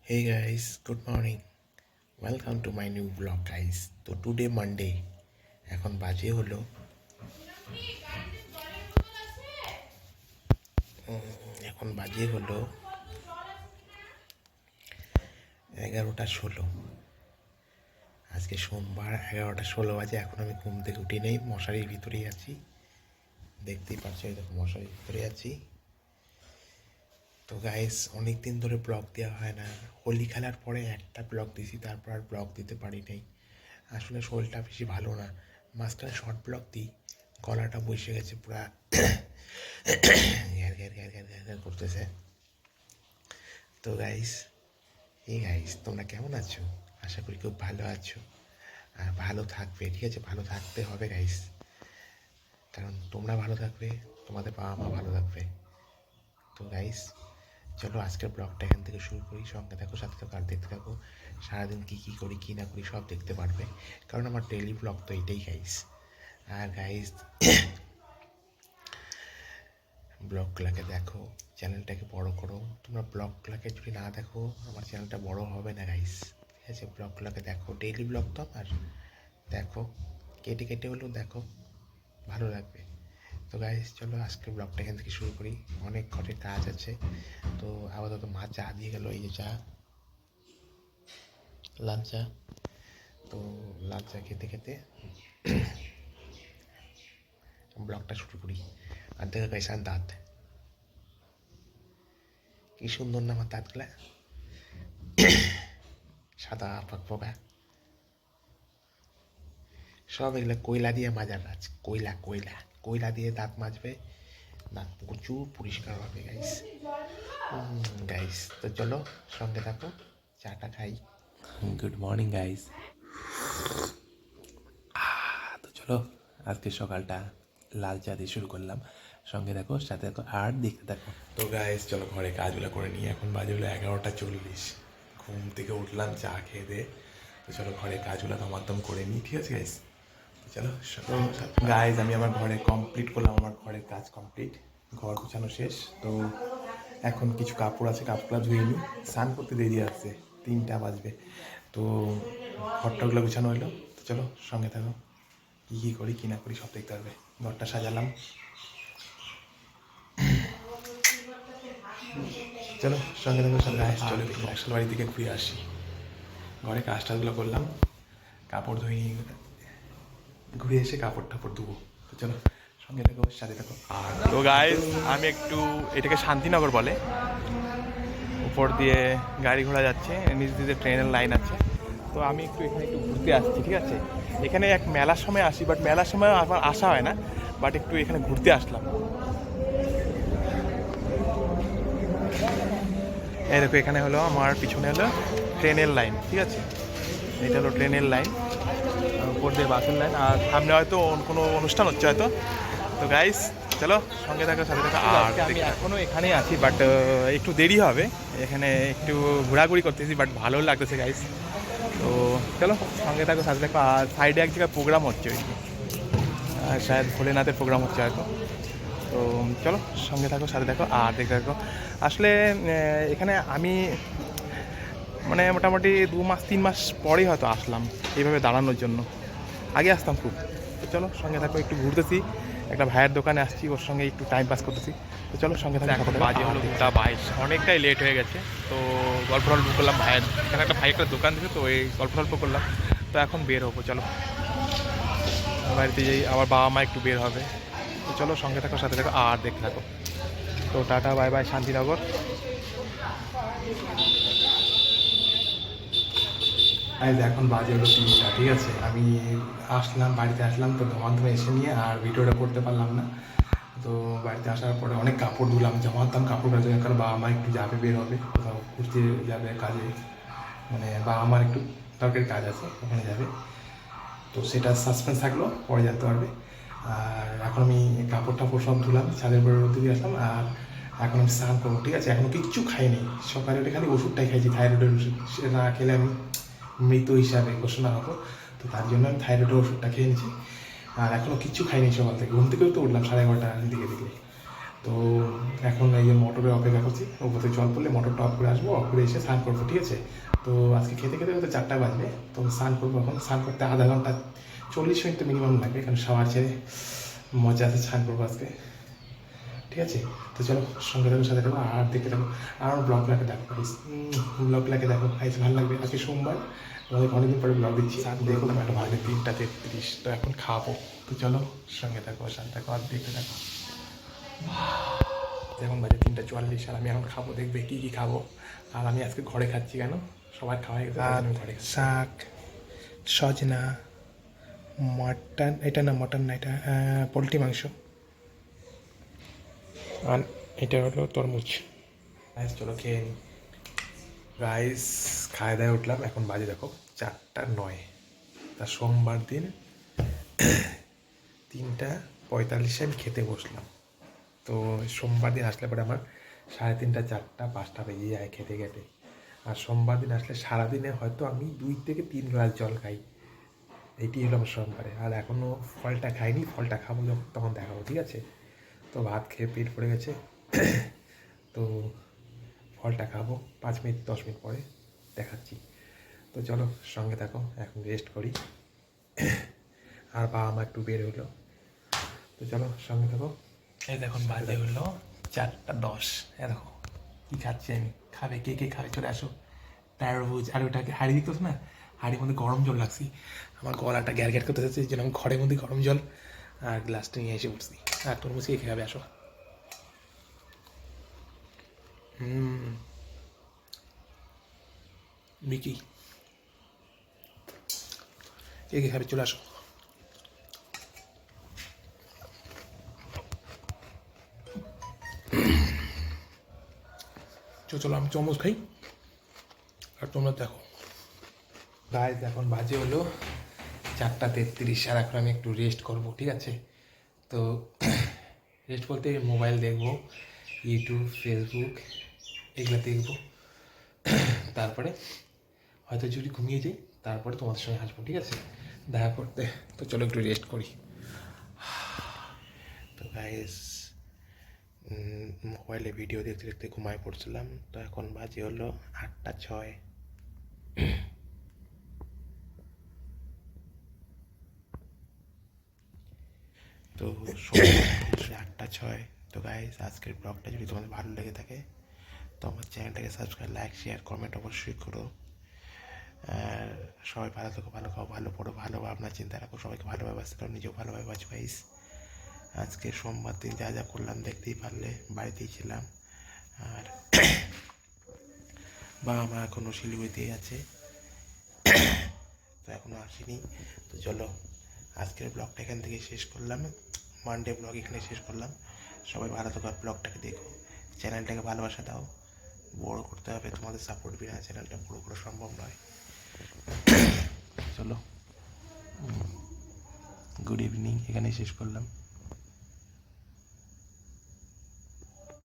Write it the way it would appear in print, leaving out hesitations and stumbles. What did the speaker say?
Hey guys, good morning. Welcome to my new vlog guys. তো today Monday, এখন বাজে হলো এখন বাজে হলো 11:16। আজকে সোমবার 11:16 বাজে। এখন আমি ঘুম থেকে উঠি নেই, মশারির ভিতরেই আছি। দেখতেই পাচ্ছ, এই দেখো মশারির ভিতরে আছি। তো গাইস, অনেক দিন ধরে ব্লগ দেওয়া হয় না। হোলি খেলার পরে একটা ব্লগ দিয়েছি, তারপর আর ব্লগ দিতে পারি নাই। আসলে শরীরটা বেশি ভালো না। মাঝখানে শর্ট ব্লগ দিই, গলাটা বসে গেছে পুরা, ঘ্যার ঘ্যার ঘ্যার ঘ্যার ঘ্যার ঘ্যার করতেছে। তো গাইস, তোমরা কেমন আছো? আশা করি খুব ভালো আছো আর ভালো থাকবে। ঠিক আছে, ভালো থাকতে হবে গাইস, কারণ তোমরা ভালো থাকবে, তোমাদের বাবা মা ভালো থাকবে। তো গাইস, চলো আজকের ব্লগটা এখান থেকে শুরু করি। সঙ্গে থাকো, সাথে থাকো আর দেখতে থাকো। সারাদিন কী করি কী না করি সব দেখতে পারবে, কারণ আমার ডেইলি ব্লগ তো এটাই গাইস। আর গাইস, ব্লগগুলোকে দেখো, চ্যানেলটাকে বড় করো। তোমরা ব্লগগুলোকে যদি না দেখো, আমার চ্যানেলটা বড় হবে না গাইস। ঠিক আছে, ব্লগগুলোকে দেখো, ডেইলি ব্লগ তো আমার। দেখো, কেটে কেটে হলেও দেখো, ভালো লাগবে। তো গাইস, চলো আজকে ব্লগটা এখান থেকে শুরু করি। অনেক ঘরে কাজ আছে। তো আপাতত মা চা দিয়ে গেলো, এই যে চা, লাল চা। তো লাল চা খেতে খেতে ব্লগটা শুরু করি। আর দেখো গাইস, আর দাঁত কি সুন্দর না আমার দাঁতগুলা, সাদা ফকফকা। সব এগুলো কয়লা দিয়ে মাজার কাজ। কয়লা কয়লা কয়লা দিয়ে দাঁত মাজবে, দাঁত প্রচুর পরিষ্কার হবে গাইস। গাইস, তো চলো সঙ্গে থাকো, চাটা খাই। Good morning guys. তো চলো আজকে সকালটা লাল চা দিয়ে শুরু করলাম। সঙ্গে দেখো, সাথে দেখো আর দেখতে থাকো। তো গাইস, চলো ঘরে কাজগুলো করে নিই। এখন বাজে হলো 11:40। ঘুম থেকে উঠলাম চা খেয়ে দিয়ে। তো চলো ঘরে কাজগুলো দমাদম করে নিই। ঠিক আছে গাইস, চলো। তো গাইজ, আমি আমার ঘরে কমপ্লিট করলাম, আমার ঘরের কাজ কমপ্লিট, ঘর গুছানো শেষ। তো এখন কিছু কাপড় আছে, কাপড়গুলো ধুয়ে নিই। স্নান করতে দেরি আছে, 3টা বাজবে। তো ঘরটাগুলো গুছানো হলো। তো চলো সঙ্গে থাকো, কী করি কী না করি সব দেখতে পারবে। ঘরটা সাজালাম, চলো সঙ্গে থাকো। সঙ্গে চলো একশো বাড়ি থেকে ঘুরে আসি। ঘরে কাজ টাজগুলো করলাম, কাপড় ধুয়ে ঘুরে এসে কাপড় টাপড় ধুবো। তো চলো সঙ্গে থাকো, সাথে থাকো। আর তো গাইজ, আমি একটু, এটাকে শান্তিনগর বলে, উপর দিয়ে গাড়ি ঘোড়া যাচ্ছে, নিচ দিয়ে ট্রেনের লাইন আছে। তো আমি একটু এখানে একটু ঘুরতে আসছি। ঠিক আছে, এখানে এক মেলার সময় আসি, বাট মেলার সময় আমার আসা হয় না, বাট একটু এখানে ঘুরতে আসলাম। এই দেখো, এখানে হলো আমার পিছনে হলো ট্রেনের লাইন। ঠিক আছে, এটা হলো ট্রেনের লাইন, উপর দিয়ে বাসের লাইন, আর সামনে হয়তো কোনো অনুষ্ঠান হচ্ছে হয়তো। তো গাইস, চলো সঙ্গে থাকো, সাথে থাকো। আর আমি এখনও এখানেই আছি, বাট একটু দেরি হবে। এখানে একটু ঘোরাঘুরি করতেছি, বাট ভালো লাগতেছে গাইস। তো চলো সঙ্গে থাকো, সাথে থাকো। আর সাইডে এক জায়গায় প্রোগ্রাম হচ্ছে, ওই শায়দ ভোলেনাথের প্রোগ্রাম হচ্ছে হয়তো। তো চলো সঙ্গে থাকো, সাথে থাকো আর দেখতে থাকো। আসলে এখানে আমি মানে মোটামুটি 2-3 মাস পরেই হয়তো আসলাম এইভাবে দাঁড়ানোর জন্য। আগে আসতাম খুব। তো চলো সঙ্গে থাকো, একটু ঘুরতেছি, একটা ভাইয়ের দোকানে আসছি, ওর সঙ্গে একটু টাইম পাস করতেছি। তো চলো সঙ্গে থাকো। এখন বাজে হলো 2:22, অনেকটাই লেট হয়ে গেছে। তো গল্প টল্প করলাম, ভাইয়ের এখানে একটা ভাই একটা দোকান দিয়েছে, তো এই গল্প টল্প করলাম। তো এখন বের হবো, চলো বাড়িতে যাই, আবার বাবা মা একটু বের হবে। তো চলো সঙ্গে থাকো, সাথে থাকো আর দেখতে থাকো। তো টাটা, বাই বাই, শান্তিনগর। এখন বাজে হলো 3টা। ঠিক আছে, আমি আসলাম, বাড়িতে আসলাম, তো ধোয়ান এসে নিয়ে আর ভিডিওটা করতে পারলাম না। তো বাড়িতে আসার পরে অনেক কাপড় ধুলাম, জমাতাম কাপড় কাচে, কারণ বাবা মা একটু যাবে, বের হবে কোথাও ঘুরতে যাবে কাজে, মানে বাবা আমার একটু দরকারি কাজ আছে, ওখানে যাবে। তো সেটা সাসপেন্স থাকলো, পরে জানতে পারবে। আর এখন আমি কাপড় টাপড় সব ধুলাম, ছাদের উপরে রোদে দিয়ে আসলাম। আর এখন আমি স্নান করবো। ঠিক আছে, এখনও কিচ্ছু খাইনি। সকালে উঠে খালি ওষুধটাই খাইছি, থাইরয়েডের ওষুধ। সেটা না খেলে আমি মৃত হিসাবে ঘোষণা হবো। তো তার জন্য আমি থাইরয়েডের ওষুধটা খেয়ে নিয়েছি। আর এখনও কিচ্ছু খাইনি সকাল থেকে। ঘুম থেকেও তো উঠলাম 11:30 দিকে দিকে। তো এখন এই যে মোটরে অপেক্ষা করছি, ওপরে জল পড়লে মোটরটা অফ করে আসবো, অফ করে এসে স্নান করবো, ঠিক আছে। তো আজকে খেতে খেতে হয়তো 4টা বাজবে, তো স্নান করবো। এখন স্নান করতে আধা ঘন্টা 40 মিনিট তো মিনিমাম লাগবে, কারণ শাওয়ার ছেড়ে মজা আছে স্নান করবো আজকে, ঠিক আছে। তো চলো সঙ্গে থাকো, সাথে থাকো আর দেখতে থাকো। আর ব্লগটাকে দেখো গাইস, ব্লগটাকে দেখো গাইস, ভালো লাগবে। আজকে সোমবার, তোমাদের অনেকদিন পরে ব্লগ দিচ্ছি, দেখো একটা ভালো 3টা 33। তো এখন খাবো, তো চলো সঙ্গে থাকো, সাথে থাকো আর দেখতে থাকো। এখন বাজে 3টা 44, আর আমি এখন খাবো, দেখবে কী কী খাবো। আর আমি আজকে ঘরে খাচ্ছি, কেন সবাই খাওয়াই ঘরে শাক, সজনা, মাটন, এটা না মটন না, এটা পোলট্রি মাংস, আর এটা হলো তরমুজ। গাইস চলো খেয়ে নিই। গাইস খাওয়া দাওয়া উঠলাম, এখন বাজে দেখো 4টা 9। তা সোমবার দিন 3টা 45 আমি খেতে বসলাম। তো সোমবার দিন আসলে পরে আমার 3:30 4টা 5টা বেজে যায় খেতে খেতে। আর সোমবার দিন আসলে সারাদিনে হয়তো আমি 2 থেকে 3 গ্লাস জল খাই, এইটি হলো আমার সোমবারে। আর এখনও ফলটা খাইনি, ফলটা খাবো যখন তখন দেখাবো, ঠিক আছে। তো ভাত খেয়ে পেট পড়ে গেছে, তো ফলটা খাবো 5 মিনিট 10 মিনিট পরে দেখাচ্ছি। তো চলো সঙ্গে থাকো, এখন রেস্ট করি। আর বাবা মা একটু বের হলো, তো চলো সঙ্গে থাকো। এই দেখুন বাজে হলো 4টা 10। দেখো কী খাচ্ছি আমি, খাবে কে কে খাবে চলে আসো। তরমুজ, আর ওটাকে হাঁড়ি দিতেছ না, হাঁড়ির মধ্যে গরম জল রাখছি, আমার গলাটা গ্যার গ্যার করতে যাচ্ছে, এই জন্য আমি ঘরের মধ্যে গরম জল আর গ্লাসটা নিয়ে এসে উঠছি। আর তরমুজ কে খাবে আসো। মিকি কে কে খাবে চলে আসো। চলো আমি চামচ খাই আর তোমরা দেখো। গাইস এখন বাজে হলো 4টা 33, আর এখন আমি একটু রেস্ট করবো, ঠিক আছে। তো রেস্ট বলতে মোবাইল দেখবো, ইউটিউব ফেসবুক এগুলো দেখবো, তারপরে হয়তো যদি ঘুমিয়ে যাই তারপরে তোমাদের সঙ্গে আসবো, ঠিক আছে, দেখা করতে। তো চলো একটু রেস্ট করি। তো গাইস মোবাইলে ভিডিও দেখতে দেখতে ঘুমায় পড়ছিলাম, তো এখন বাজে হলো 8টা 6। তো 8টা 6। তো গাইস আজকের ব্লগটা যদি তোমাদের ভালো লেগে থাকে তো আমার চ্যানেলটাকে সাবস্ক্রাইব, লাইক, শেয়ার, কমেন্ট অবশ্যই করো। আর সবাই ভালো থাকো, ভালো খাও, ভালো পড়ো, ভালো ভাবনা চিন্তা রাখো, সবাইকে ভালোভাবে বাঁচতে পারো, নিজেও ভালোভাবে বাঁচো গাইস। আজকে সোমবার দিন যা যা করলাম দেখতেই পারলে, বাড়িতেই ছিলাম। আর বাবা মা এখনও শিলিগুড়িতেই আছে, তো এখনও আসেনি। তো চলো আজকের ব্লগটা এখান থেকে শেষ করলাম, মানডে ব্লগ এখানে শেষ করলাম। সবাই ভালো থাকো, ব্লগটাকে দেখো, চ্যানেলটাকে ভালোবাসা দাও, বড় করতে হবে, তোমাদের সাপোর্ট বিনা চ্যানেলটা বড় করা সম্ভব নয়। চলো গুড ইভিনিং, এখানেই শেষ করলাম।